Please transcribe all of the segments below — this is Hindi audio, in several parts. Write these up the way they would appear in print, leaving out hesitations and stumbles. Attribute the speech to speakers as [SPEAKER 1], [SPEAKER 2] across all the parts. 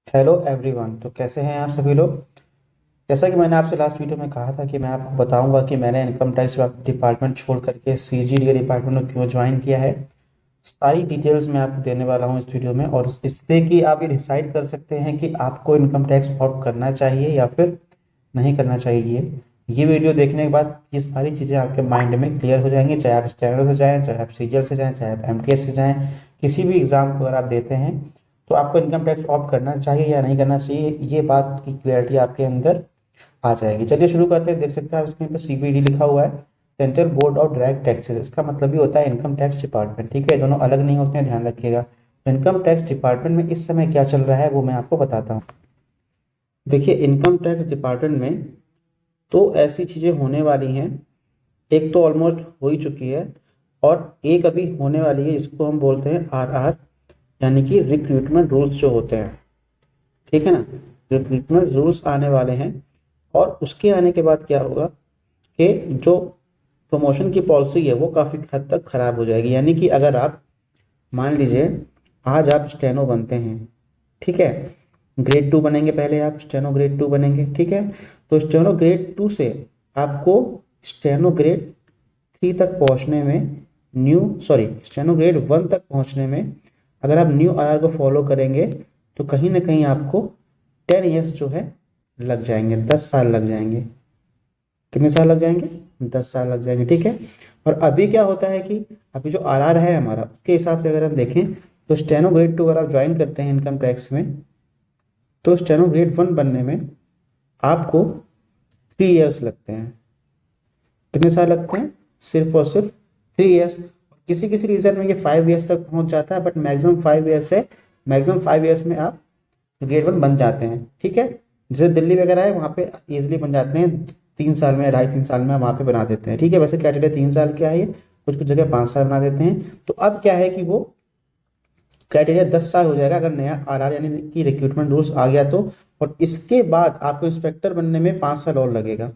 [SPEAKER 1] Hello everyone. तो कैसे हैं आप सभी लोग। जैसा कि मैंने आपसे लास्ट वीडियो में कहा था कि मैं आपको बताऊंगा कि मैंने इनकम टैक्स डिपार्टमेंट छोड़ करके सीजीडी के डिपार्टमेंट में क्यों ज्वाइन किया है। सारी डिटेल्स मैं आपको देने वाला हूं इस वीडियो में, और इससे कि आप ये डिसाइड कर सकते हैं कि आपको इनकम टैक्स ऑप्ट करना चाहिए या फिर नहीं करना चाहिए। ये वीडियो देखने के बाद ये सारी चीज़ें आपके माइंड में क्लियर हो जाएंगी, चाहे आप स्टैंडर्ड से जाएँ, चाहे आप सीजीएल से जाएँ, चाहे आप एमटीएस से जाएँ। किसी भी एग्ज़ाम को अगर आप देते हैं तो आपको इनकम टैक्स ऑप्ट करना चाहिए या नहीं करना चाहिए, ये बात की क्लियरिटी आपके अंदर आ जाएगी। चलिए शुरू करते हैं। देख सकते हैं आप स्क्रीन पर सीबीडी लिखा हुआ है, central board of direct taxes. इसका मतलब ही होता है इनकम टैक्स डिपार्टमेंट। ठीक है, दोनों अलग नहीं होते हैं, ध्यान रखिएगा। तो इनकम टैक्स डिपार्टमेंट में इस समय क्या चल रहा है वो मैं आपको बताता हूँ। देखिए, इनकम टैक्स डिपार्टमेंट में तो ऐसी चीज़ें होने वाली हैं, एक तो ऑलमोस्ट हो ही चुकी है और एक अभी होने वाली है, इसको हम बोलते हैं आरआर, यानी कि रिक्रूटमेंट रूल्स जो होते हैं। ठीक है ना, रिक्रूटमेंट रूल्स आने वाले हैं और उसके आने के बाद क्या होगा कि जो प्रमोशन की पॉलिसी है वो काफ़ी हद तक ख़राब हो जाएगी। यानी कि अगर आप मान लीजिए आज आप स्टेनो बनते हैं, ठीक है, ग्रेड 2 बनेंगे, पहले आप स्टेनो ग्रेड 2 बनेंगे, ठीक है। तो स्टेनो ग्रेड 2 से आपको स्टेनो ग्रेड 3 तक पहुंचने में स्टेनो ग्रेड 1 तक पहुंचने में अगर आप न्यू आईआर को फॉलो करेंगे तो कहीं ना कहीं आपको 10 ईयर्स जो है लग जाएंगे, 10 साल लग जाएंगे। कितने साल लग जाएंगे? 10 साल लग जाएंगे, ठीक है। और अभी क्या होता है कि अभी जो आरआर है हमारा, उसके हिसाब से अगर हम देखें तो स्टेनो ग्रेड 2 अगर आप ज्वाइन करते हैं इनकम टैक्स में, तो स्टेनो ग्रेड 1 बनने में आपको 3 ईयर्स लगते हैं। कितने साल लगते हैं? सिर्फ और सिर्फ 3 ईयर्स। किसी किसी रीजन में ये 5 ईयर्स तक पहुंच जाता है, बट मैक्सिमम 5 ईयर्स में आप ग्रेड 1 बन जाते हैं, ठीक है। जैसे दिल्ली वगैरह है, वहाँ पे इजिली बन जाते हैं 3 साल में, 2.5 3 साल में वहाँ पे बना देते हैं, ठीक है। वैसे क्राइटेरिया 3 साल क्या है, ये कुछ कुछ जगह 5 साल बना देते हैं। तो अब क्या है कि वो क्राइटेरिया 10 साल हो जाएगा अगर नया आरआर यानी कि रिक्रूटमेंट रूल्स आ गया तो। और इसके बाद आपको इंस्पेक्टर बनने में 5 साल और लगेगा,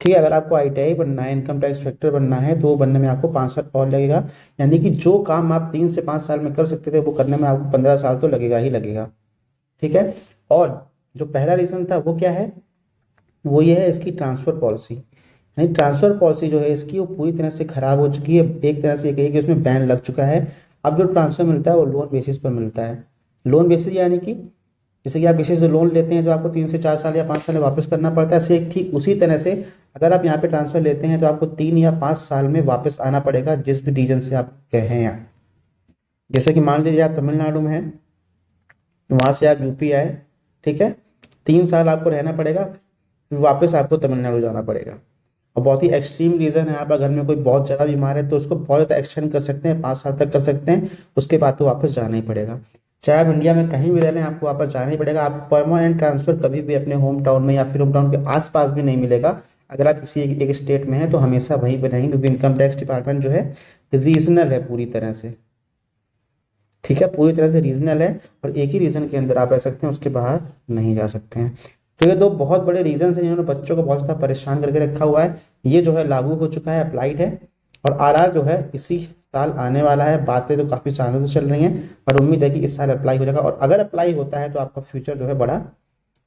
[SPEAKER 1] ठीक है। अगर आपको आईटीआई बनना है, इनकम टैक्स इंस्पेक्टर बनना है, तो वो बनने में आपको 5 साल और लगेगा। यानी कि जो काम आप 3 से 5 साल में कर सकते थे वो करने में आपको 15 साल तो लगेगा ही लगेगा, ठीक है। और जो पहला रीजन था वो क्या है, वो ये है इसकी ट्रांसफर पॉलिसी। नहीं, ट्रांसफर पॉलिसी जो है इसकी वो पूरी तरह से खराब हो चुकी है। एक तरह से ये कहिए कि उसमें बैन लग चुका है। अब जो ट्रांसफर मिलता है वो लोन बेसिस पर मिलता है। लोन बेसिस यानी कि जैसे कि आप किसी से लोन लेते हैं तो आपको 3 से 4 साल या 5 साल में वापस करना पड़ता है, से ठीक उसी तरह से अगर आप यहाँ पे ट्रांसफर लेते हैं तो आपको 3 या 5 साल में वापस आना पड़ेगा, जिस भी रीजन से आप गए हैं यहाँ। जैसे कि मान लीजिए आप तमिलनाडु में हैं, वहाँ से आप यूपी आए, ठीक है। 3 साल आपको रहना पड़ेगा, फिर वापस आपको तमिलनाडु जाना पड़ेगा। और बहुत ही एक्सट्रीम रीज़न है, आप अगर में कोई बहुत ज़्यादा बीमार है तो उसको बहुत ज़्यादा एक्सटेंड कर सकते हैं, 5 साल तक कर सकते हैं। उसके बाद तो वापस जाना ही पड़ेगा। चाहे आप इंडिया में कहीं भी रह लें, आपको वापस जाना ही पड़ेगा। आप परमानेंट ट्रांसफर कभी भी अपने होम टाउन में या फिर होम टाउन के आसपास भी नहीं मिलेगा। अगर आप किसी एक स्टेट में हैं तो हमेशा वहीं पर रहेंगे, क्योंकि इनकम टैक्स डिपार्टमेंट जो है रीजनल है पूरी तरह से, ठीक है, पूरी तरह से रीजनल है। और एक ही रीजन के अंदर आप रह सकते हैं, उसके बाहर नहीं जा सकते हैं। तो ये दो बहुत बड़े रीजन हैं जिन्होंने बच्चों को बहुत ज़्यादा परेशान करके रखा हुआ है। ये जो है लागू हो चुका है, अप्लाइड है। और आरआर जो है इसी साल आने वाला है। बातें तो काफ़ी सालों से चल रही हैं, पर उम्मीद है कि इस साल अप्लाई हो जाएगा। और अगर अप्लाई होता है तो आपका फ्यूचर जो है बड़ा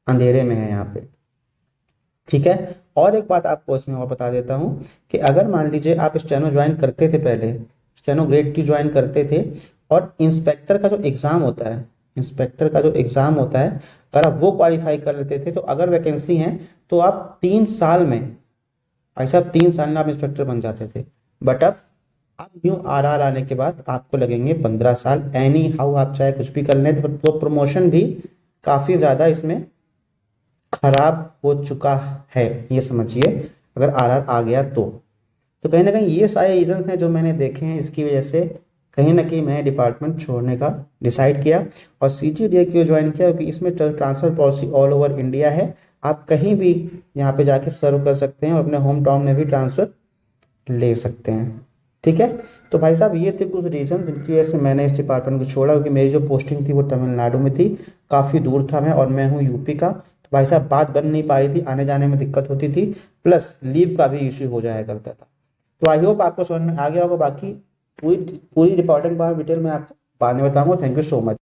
[SPEAKER 1] अंधेरे में है यहाँ पे, ठीक है। और एक बात आपको इसमें और बता देता हूँ कि अगर मान लीजिए आप स्टेनो ज्वाइन करते थे, पहले स्टेनो ग्रेड 2 ज्वाइन करते थे, और इंस्पेक्टर का जो एग्ज़ाम होता है, इंस्पेक्टर का जो एग्ज़ाम होता है, अगर आप वो क्वालिफाई कर लेते थे तो अगर वैकेंसी है तो आप 3 साल में, ऐसा 3 साल में आप इंस्पेक्टर बन जाते थे। बट अब न्यू आरआर आने के बाद आपको लगेंगे 15 साल। एनी हाउ आप चाहे कुछ भी कर लें तो प्रमोशन भी काफ़ी ज़्यादा इसमें खराब हो चुका है, ये समझिए, अगर आरआर आ गया तो कहीं ना कहीं ये सारे रीजंस हैं जो मैंने देखे हैं, इसकी वजह से कहीं ना कहीं मैंने डिपार्टमेंट छोड़ने का डिसाइड किया और सीजीडीए क्यों ज्वाइन किया, क्योंकि इसमें transfer policy all over India है। आप कहीं भी यहाँ पे जाके सर्व कर सकते हैं और अपने होम टाउन में भी ट्रांसफर ले सकते हैं, ठीक है। तो भाई साहब, ये थे कुछ रीज़न जिनकी वजह से मैंने इस डिपार्टमेंट को छोड़ा, क्योंकि मेरी जो पोस्टिंग थी वो तमिलनाडु में थी, काफ़ी दूर था मैं, और मैं हूँ यूपी का। तो भाई साहब बात बन नहीं पा रही थी, आने जाने में दिक्कत होती थी, प्लस लीव का भी इश्यू हो जाया करता था। तो आई होप आपको समझ में आ गया होगा। बाकी पूरी पूरी रिपोर्टिंग बार डिटेल में आपको बाद में बताऊंगा। Thank you so much.